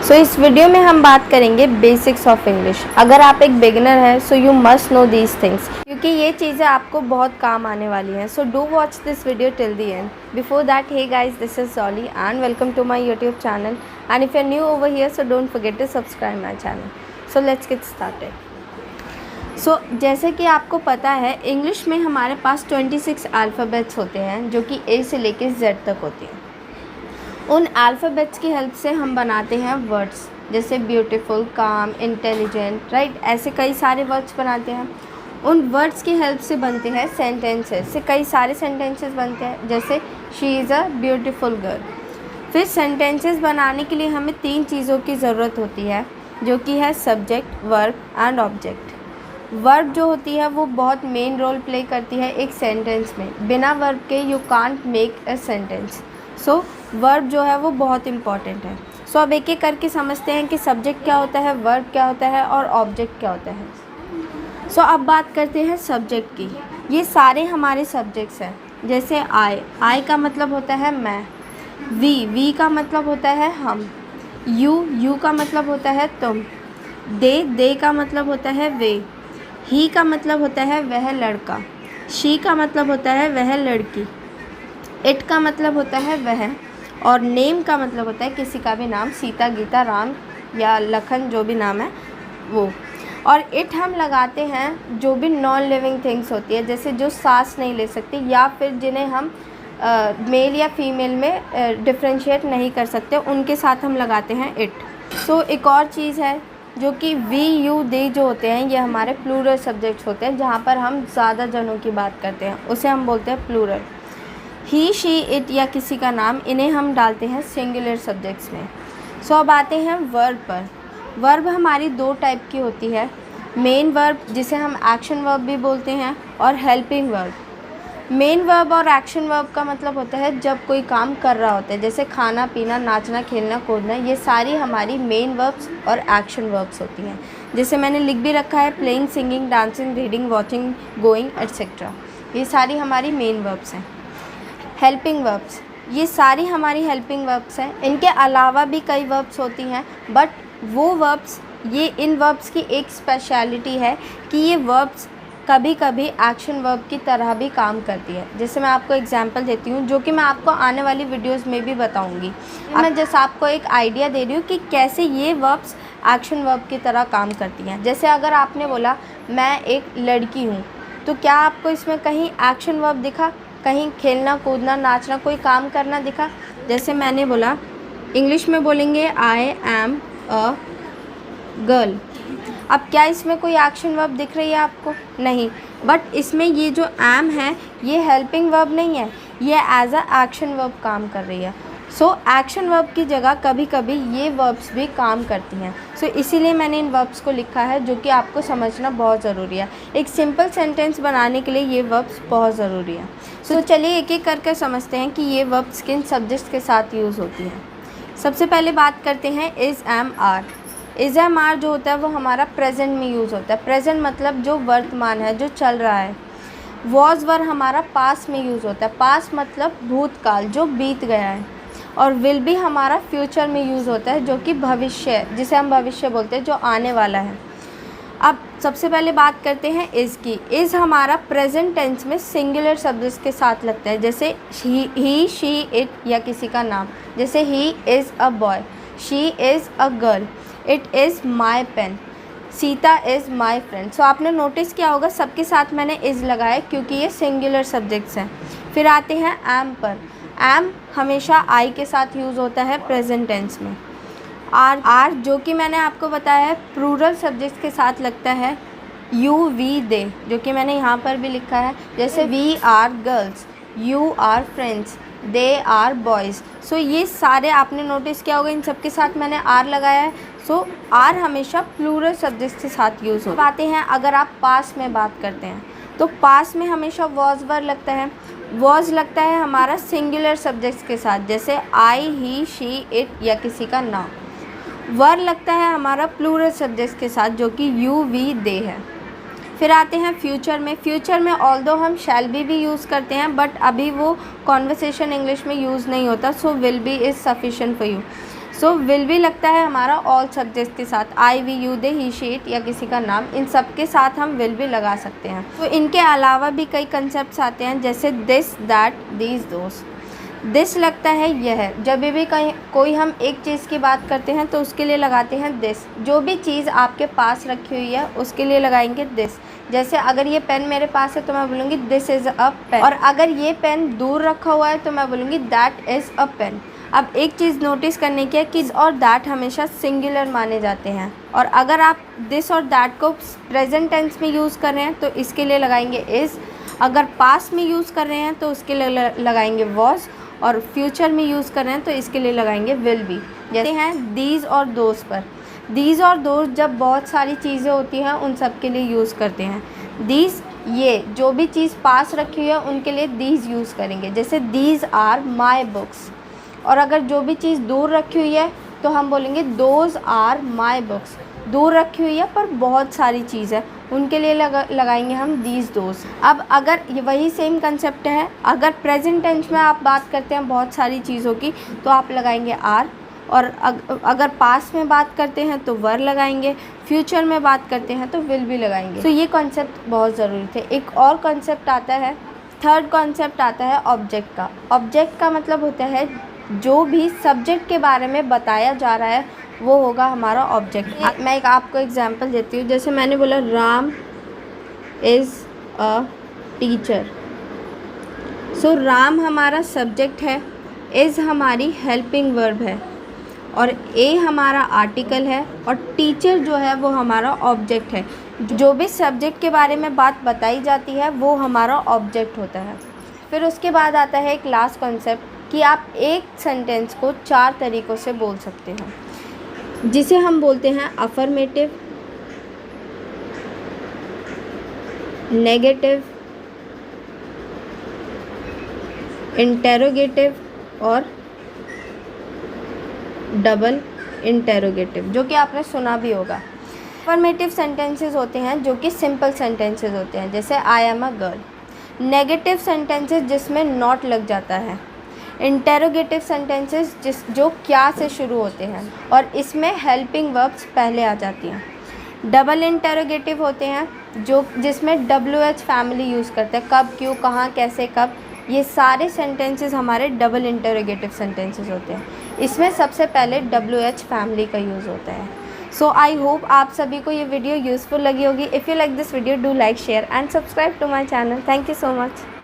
सो इस वीडियो में हम बात करेंगे बेसिक्स ऑफ इंग्लिश। अगर आप एक बिगिनर हैं so you must know these things, क्योंकि ये चीज़ें आपको बहुत काम आने वाली हैं। So do watch this video till the end. Before that, hey guys, this is सॉली and welcome to my YouTube channel, and if you are new over here so don't forget to subscribe my channel. So let's get started. So जैसे कि आपको पता है, English में हमारे पास 26 alphabets होते हैं जो कि ए से लेके जेड तक होते हैं। उन अल्फ़ाबेट्स की हेल्प से हम बनाते हैं वर्ड्स, जैसे ब्यूटीफुल, काम, इंटेलिजेंट, राइट, ऐसे कई सारे वर्ड्स बनाते हैं। उन वर्ड्स की हेल्प से बनते हैं सेंटेंसेस, से कई सारे सेंटेंसेस बनते हैं, जैसे she is a beautiful girl. फिर सेंटेंसेस बनाने के लिए हमें 3 चीज़ों की ज़रूरत होती है, जो कि है subject, verb and object. Verb जो होती है वो बहुत मेन रोल प्ले करती है एक सेंटेंस में। बिना वर्ब के you can't make a sentence. So verb जो है वो बहुत इम्पॉर्टेंट है। सो अब एक एक करके समझते हैं कि सब्जेक्ट क्या होता है, वर्ब क्या होता है और ऑब्जेक्ट क्या होता है। सो अब बात करते हैं सब्जेक्ट की। ये सारे हमारे सब्जेक्ट्स हैं, जैसे आई का मतलब होता है मैं, वी का मतलब होता है हम, यू का मतलब होता है तुम, दे का मतलब होता है वे, ही का मतलब होता है वह लड़का, शी का मतलब होता है वह लड़की, इट का मतलब होता है वह, और नेम का मतलब होता है किसी का भी नाम, सीता, गीता, राम या लखन, जो भी नाम है वो। और इट हम लगाते हैं जो भी नॉन लिविंग थिंग्स होती है, जैसे जो सांस नहीं ले सकती या फिर जिन्हें हम मेल या फीमेल में डिफ्रेंशिएट नहीं कर सकते, उनके साथ हम लगाते हैं इट। सो एक और चीज़ है जो कि वी, यू, दे जो होते हैं, ये हमारे प्लूरल सब्जेक्ट्स होते हैं, जहाँ पर हम ज़्यादा जनों की बात करते हैं, उसे हम बोलते हैं प्लूरल। ही, शी, इट या किसी का नाम, इन्हें हम डालते हैं सिंगुलर सब्जेक्ट्स में। सो अब आते हैं वर्ब पर। वर्ब हमारी 2 टाइप की होती है, मेन वर्ब जिसे हम एक्शन वर्ब भी बोलते हैं, और हेल्पिंग वर्ब। मेन वर्ब और एक्शन वर्ब का मतलब होता है जब कोई काम कर रहा होता है, जैसे खाना पीना, नाचना, खेलना, कूदना, ये सारी हमारी मेन वर्ब्स और एक्शन वर्ब्स होती हैं। जैसे मैंने लिख भी रखा है, playing, singing, dancing, reading, watching, going, etcetera, ये सारी हमारी मेन वर्ब्स हैं। हेल्पिंग वर्ब्स, ये सारी हमारी हेल्पिंग वर्ब्स हैं। इनके अलावा भी कई वर्ब्स होती हैं, बट वो वर्ब्स, ये इन वर्ब्स की एक स्पेशलिटी है कि ये वर्ब्स कभी कभी एक्शन वर्ब की तरह भी काम करती है। जैसे मैं आपको एग्जांपल देती हूँ, जो कि मैं आपको आने वाली वीडियोस में भी बताऊँगी। मैं जस्ट आपको एक आइडिया दे रही हूँ कि कैसे ये वर्ब्स एक्शन वर्ब की तरह काम करती हैं। जैसे अगर आपने बोला मैं एक लड़की हूँ, तो क्या आपको इसमें कहीं एक्शन वर्ब दिखा? कहीं खेलना, कूदना, नाचना, कोई काम करना दिखा? जैसे मैंने बोला, इंग्लिश में बोलेंगे आई एम अ गर्ल। अब क्या इसमें कोई एक्शन वर्ब दिख रही है आपको? नहीं। बट इसमें ये जो एम है, ये हेल्पिंग वर्ब नहीं है, ये एज अ एक्शन वर्ब काम कर रही है। सो एक्शन वर्ब की जगह कभी कभी ये वर्ब्स भी काम करती हैं। सो इसीलिए मैंने इन वर्ब्स को लिखा है, जो कि आपको समझना बहुत ज़रूरी है। एक सिंपल सेंटेंस बनाने के लिए ये वर्ब्स बहुत ज़रूरी है। सो चलिए एक एक करके समझते हैं कि ये वर्ब्स किन सब्जेक्ट्स के साथ यूज़ होती हैं। सबसे पहले बात करते हैं is, am, are. Is, am, are जो होता है वो हमारा प्रेजेंट में यूज़ होता है। प्रेजेंट मतलब जो वर्तमान है, जो चल रहा है। वॉज, वर हमारा पास्ट में यूज़ होता है। पास्ट मतलब भूतकाल, जो बीत गया है। और विल भी हमारा फ्यूचर में यूज़ होता है, जो कि भविष्य है, जिसे हम भविष्य बोलते हैं, जो आने वाला है। अब सबसे पहले बात करते हैं इज़ की। इज़ हमारा प्रेजेंट टेंस में सिंगुलर शब्द के साथ लगता है, जैसे ही, शी, इट या किसी का नाम। जैसे he is a boy, she is a girl, it is my pen, Sita is my friend. So आपने नोटिस किया होगा सबके साथ मैंने इज़ लगाया, क्योंकि ये सिंगुलर सब्जेक्ट्स हैं। फिर आते हैं एम पर। एम हमेशा आई के साथ यूज़ होता है प्रेजेंट टेंस में। आर जो कि मैंने आपको बताया है प्लूरल सब्जेक्ट्स के साथ लगता है, यू, वी, दे, जो कि मैंने यहाँ पर भी लिखा है। जैसे we are girls, you are friends, they are boys. So ये सारे आपने नोटिस किया होगा, इन सब के साथ मैंने आर लगाया है। सो आर हमेशा प्लूरल सब्जेक्ट्स के साथ यूज़ होता है। आते हैं अगर आप पास में बात करते हैं, तो पास में हमेशा वॉज, वर लगता है। वॉज लगता है हमारा सिंगुलर सब्जेक्ट्स के साथ, जैसे आई, ही, शी, इट या किसी का नाम। वर लगता है हमारा प्लूरल सब्जेक्ट्स के साथ, जो कि यू, वी, दे है। फिर आते हैं फ्यूचर में। फ्यूचर में ऑल्दो हम शैल बी भी यूज़ करते हैं, बट अभी वो कॉन्वर्सेशन इंग्लिश में यूज़ नहीं होता। So will be is sufficient for you. So will भी लगता है हमारा ऑल सब्जेक्ट्स के साथ, I, we, you, they, he, she, it या किसी का नाम, इन सब के साथ हम विल भी लगा सकते हैं। तो इनके अलावा भी कई कंसेप्ट्स आते हैं, जैसे this, that, these, those. This लगता है यह, जब भी कहीं कोई हम एक चीज़ की बात करते हैं तो उसके लिए लगाते हैं दिस। जो भी चीज़ आपके पास रखी हुई है उसके लिए लगाएंगे दिस। जैसे अगर ये पेन मेरे पास है तो मैं बोलूँगी दिस इज़ अ पेन, और अगर ये पेन दूर रखा हुआ है तो मैं बोलूँगी दैट इज़ अ पेन। अब एक चीज़ नोटिस करने की है कि और दैट हमेशा सिंगुलर माने जाते हैं, और अगर आप दिस और दैट को प्रेजेंट टेंस में यूज़ कर रहे हैं तो इसके लिए लगाएंगे इज़, अगर पास्ट में यूज़ कर रहे हैं तो उसके लिए लगाएंगे वॉज, और फ्यूचर में यूज़ कर रहे हैं तो इसके लिए लगाएंगे विल बी। जैसे हैं दीज और दोज पर, दीज और दोज जब बहुत सारी चीज़ें होती हैं उन सब के लिए यूज़ करते हैं। दीज, ये जो भी चीज़ पास रखी हुई है उनके लिए दीज यूज़ करेंगे, जैसे दीज आर माई बुक्स। और अगर जो भी चीज़ दूर रखी हुई है तो हम बोलेंगे दोज आर माई बुक्स। दूर रखी हुई है पर बहुत सारी चीज़ है, उनके लिए लगाएंगे हम दीज दोज। अब अगर ये वही सेम कंसेप्ट है, अगर प्रेजेंट टेंस में आप बात करते हैं बहुत सारी चीज़ों की तो आप लगाएंगे आर, और अगर पास्ट में बात करते हैं तो वर लगाएंगे, फ्यूचर में बात करते हैं तो विल भी लगाएंगे। तो ये कॉन्सेप्ट बहुत ज़रूरी थे। एक और कॉन्सेप्ट आता है, थर्ड कॉन्सेप्ट आता है ऑब्जेक्ट का। ऑब्जेक्ट का मतलब होता है जो भी सब्जेक्ट के बारे में बताया जा रहा है वो होगा हमारा ऑब्जेक्ट। मैं एक आपको एग्जांपल देती हूँ, जैसे मैंने बोला राम इज़ अ टीचर। सो राम हमारा सब्जेक्ट है, इज़ हमारी हेल्पिंग वर्ब है, और ए हमारा आर्टिकल है, और टीचर जो है वो हमारा ऑब्जेक्ट है। जो भी सब्जेक्ट के बारे में बात बताई जाती है वो हमारा ऑब्जेक्ट होता है। फिर उसके बाद आता है एक लास्ट कॉन्सेप्ट कि आप एक सेंटेंस को 4 तरीक़ों से बोल सकते हैं, जिसे हम बोलते हैं अफर्मेटिव, नेगेटिव, इंटेरोगेटिव और डबल इंटेरोगेटिव, जो कि आपने सुना भी होगा। अफर्मेटिव सेंटेंसेस होते हैं जो कि सिंपल सेंटेंसेस होते हैं, जैसे I am a girl. Negative sentences जिसमें नॉट लग जाता है। इंटेरोगेटिव सेंटेंसेस जो क्या से शुरू होते हैं और इसमें हेल्पिंग वर्ब्स पहले आ जाती हैं। डबल इंटेरोगेटिव होते हैं जिसमें WH फैमिली यूज़ करते हैं, कब, क्यों, कहाँ, कैसे, कब। ये सारे सेंटेंसेस हमारे डबल इंटेरोगेटिव सेंटेंसेस होते हैं। इसमें सबसे पहले WH फैमिली का यूज़ होता है। सो आई होप आप सभी को ये वीडियो यूज़फुल लगी होगी। If you like this video, do like, share and subscribe to my channel. Thank you so much.